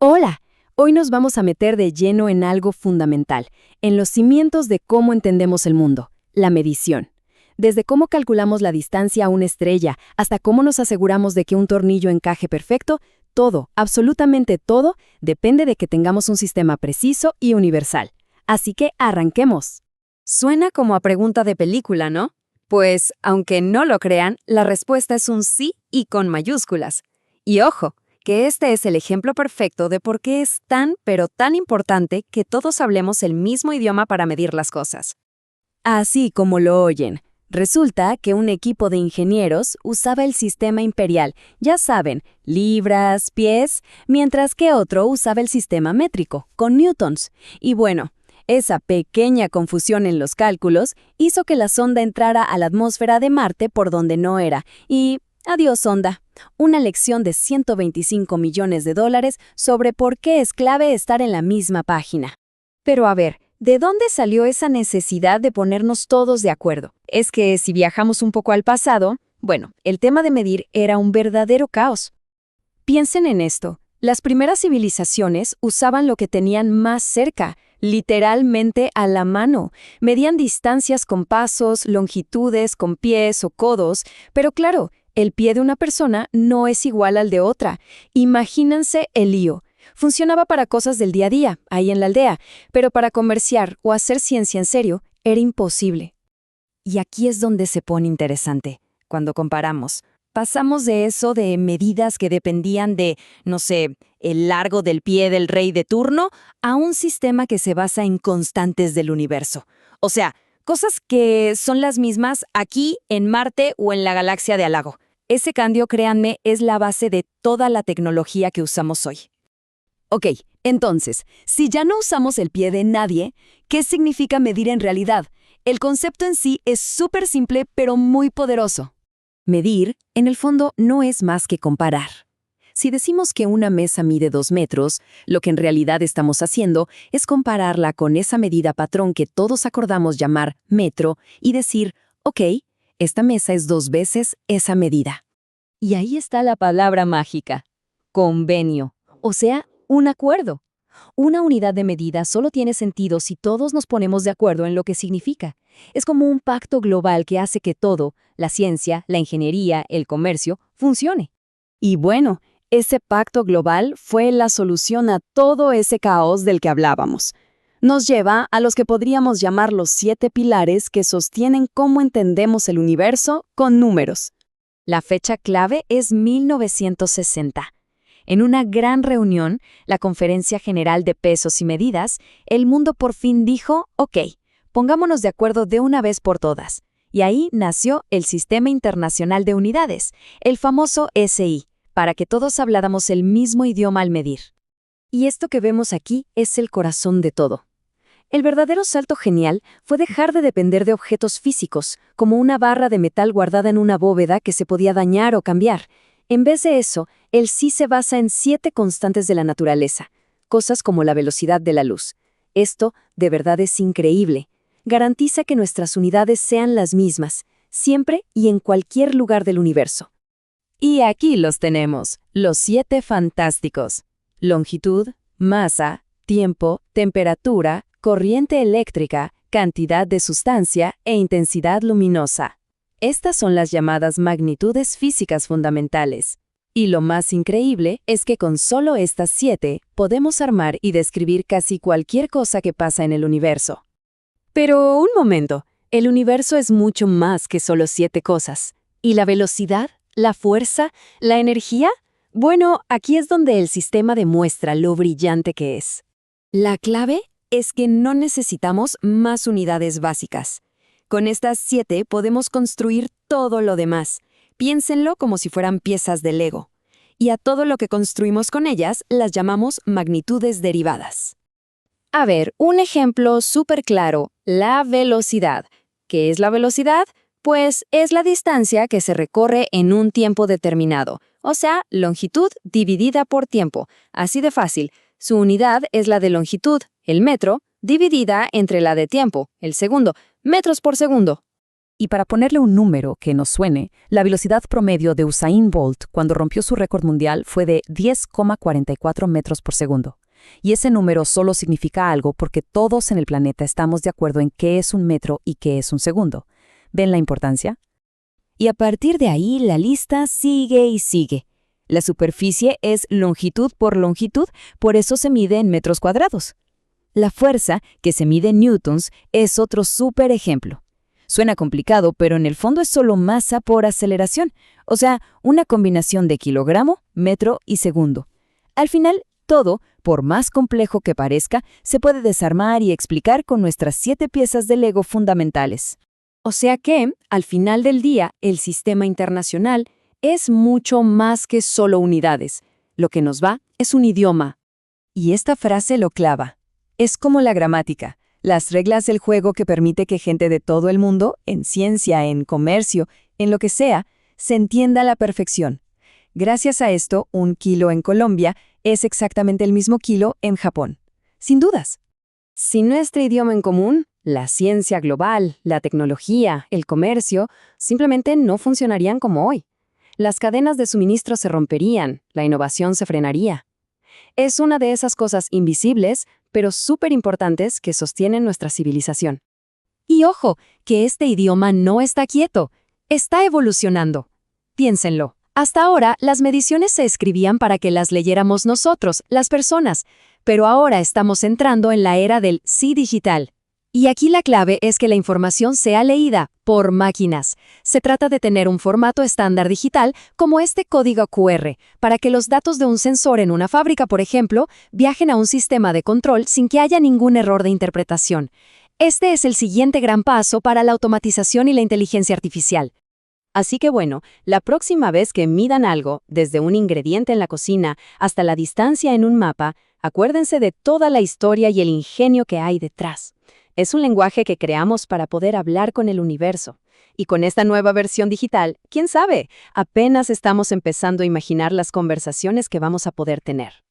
Hola, hoy nos vamos a meter de lleno en algo fundamental, en los cimientos de cómo entendemos el mundo, la medición. Desde cómo calculamos la distancia a una estrella hasta cómo nos aseguramos de que un tornillo encaje perfecto, todo, absolutamente todo, depende de que tengamos un sistema preciso y universal. Así que arranquemos. Suena como a pregunta de película, ¿no? Pues, aunque no lo crean, la respuesta es un sí y con mayúsculas. Y ojo, que este es el ejemplo perfecto de por qué es tan, pero tan importante que todos hablemos el mismo idioma para medir las cosas. Así como lo oyen. Resulta que un equipo de ingenieros usaba el sistema imperial, ya saben, libras, pies, mientras que otro usaba el sistema métrico, con newtons. Y bueno, esa pequeña confusión en los cálculos hizo que la sonda entrara a la atmósfera de Marte por donde no era. Y adiós, sonda. Una lección de $125 millones sobre por qué es clave estar en la misma página. Pero a ver, ¿de dónde salió esa necesidad de ponernos todos de acuerdo? Es que si viajamos un poco al pasado, bueno, el tema de medir era un verdadero caos. Piensen en esto. Las primeras civilizaciones usaban lo que tenían más cerca, literalmente a la mano. Medían distancias con pasos, longitudes con pies o codos, pero claro, el pie de una persona no es igual al de otra. Imagínense el lío. Funcionaba para cosas del día a día, ahí en la aldea, pero para comerciar o hacer ciencia en serio, era imposible. Y aquí es donde se pone interesante, cuando comparamos. Pasamos de eso de medidas que dependían de, no sé, el largo del pie del rey de turno, a un sistema que se basa en constantes del universo. O sea, cosas que son las mismas aquí, en Marte o en la galaxia de al lado. Ese cambio, créanme, es la base de toda la tecnología que usamos hoy. Ok, entonces, si ya no usamos el pie de nadie, ¿qué significa medir en realidad? El concepto en sí es súper simple, pero muy poderoso. Medir, en el fondo, no es más que comparar. Si decimos que una mesa mide 2 metros, lo que en realidad estamos haciendo es compararla con esa medida patrón que todos acordamos llamar metro y decir, ok, esta mesa es 2 veces esa medida. Y ahí está la palabra mágica, convenio, o sea, un acuerdo. Una unidad de medida solo tiene sentido si todos nos ponemos de acuerdo en lo que significa. Es como un pacto global que hace que todo, la ciencia, la ingeniería, el comercio, funcione. Y bueno, ese pacto global fue la solución a todo ese caos del que hablábamos. Nos lleva a los que podríamos llamar los 7 pilares que sostienen cómo entendemos el universo con números. La fecha clave es 1960. En una gran reunión, la Conferencia General de Pesos y Medidas, el mundo por fin dijo, ok, pongámonos de acuerdo de una vez por todas. Y ahí nació el Sistema Internacional de Unidades, el famoso SI, para que todos habláramos el mismo idioma al medir. Y esto que vemos aquí es el corazón de todo. El verdadero salto genial fue dejar de depender de objetos físicos, como una barra de metal guardada en una bóveda que se podía dañar o cambiar. En vez de eso, el sí se basa en 7 constantes de la naturaleza, cosas como la velocidad de la luz. Esto, de verdad, es increíble. Garantiza que nuestras unidades sean las mismas, siempre y en cualquier lugar del universo. Y aquí los tenemos, los 7 fantásticos. Longitud, masa, tiempo, temperatura, corriente eléctrica, cantidad de sustancia e intensidad luminosa. Estas son las llamadas magnitudes físicas fundamentales. Y lo más increíble es que con solo estas 7 podemos armar y describir casi cualquier cosa que pasa en el universo. Pero un momento, el universo es mucho más que solo 7 cosas. ¿Y la velocidad? ¿La fuerza? ¿La energía? Bueno, aquí es donde el sistema demuestra lo brillante que es. La clave es que no necesitamos más unidades básicas. Con estas 7 podemos construir todo lo demás. Piénsenlo como si fueran piezas de Lego. Y a todo lo que construimos con ellas las llamamos magnitudes derivadas. A ver, un ejemplo súper claro, la velocidad. ¿Qué es la velocidad? Pues es la distancia que se recorre en un tiempo determinado, o sea, longitud dividida por tiempo. Así de fácil. Su unidad es la de longitud, el metro, dividida entre la de tiempo, el segundo, metros por segundo. Y para ponerle un número que nos suene, la velocidad promedio de Usain Bolt cuando rompió su récord mundial fue de 10,44 metros por segundo. Y ese número solo significa algo porque todos en el planeta estamos de acuerdo en qué es un metro y qué es un segundo. ¿Ven la importancia? Y a partir de ahí la lista sigue y sigue. La superficie es longitud por longitud, por eso se mide en metros cuadrados. La fuerza, que se mide en newtons, es otro súper ejemplo. Suena complicado, pero en el fondo es solo masa por aceleración, o sea, una combinación de kilogramo, metro y segundo. Al final, todo, por más complejo que parezca, se puede desarmar y explicar con nuestras 7 piezas de Lego fundamentales. O sea que, al final del día, el sistema internacional es mucho más que solo unidades. Lo que nos va es un idioma. Y esta frase lo clava. Es como la gramática, las reglas del juego que permite que gente de todo el mundo, en ciencia, en comercio, en lo que sea, se entienda a la perfección. Gracias a esto, 1 kilo en Colombia es exactamente el mismo kilo en Japón. Sin dudas. Sin nuestro idioma en común, la ciencia global, la tecnología, el comercio, simplemente no funcionarían como hoy. Las cadenas de suministro se romperían, la innovación se frenaría. Es una de esas cosas invisibles, pero súper importantes que sostienen nuestra civilización. Y ojo, que este idioma no está quieto, está evolucionando. Piénsenlo. Hasta ahora, las mediciones se escribían para que las leyéramos nosotros, las personas, pero ahora estamos entrando en la era del sí digital. Y aquí la clave es que la información sea leída por máquinas. Se trata de tener un formato estándar digital como este código QR, para que los datos de un sensor en una fábrica, por ejemplo, viajen a un sistema de control sin que haya ningún error de interpretación. Este es el siguiente gran paso para la automatización y la inteligencia artificial. Así que bueno, la próxima vez que midan algo, desde un ingrediente en la cocina hasta la distancia en un mapa, acuérdense de toda la historia y el ingenio que hay detrás. Es un lenguaje que creamos para poder hablar con el universo. Y con esta nueva versión digital, ¿quién sabe? Apenas estamos empezando a imaginar las conversaciones que vamos a poder tener.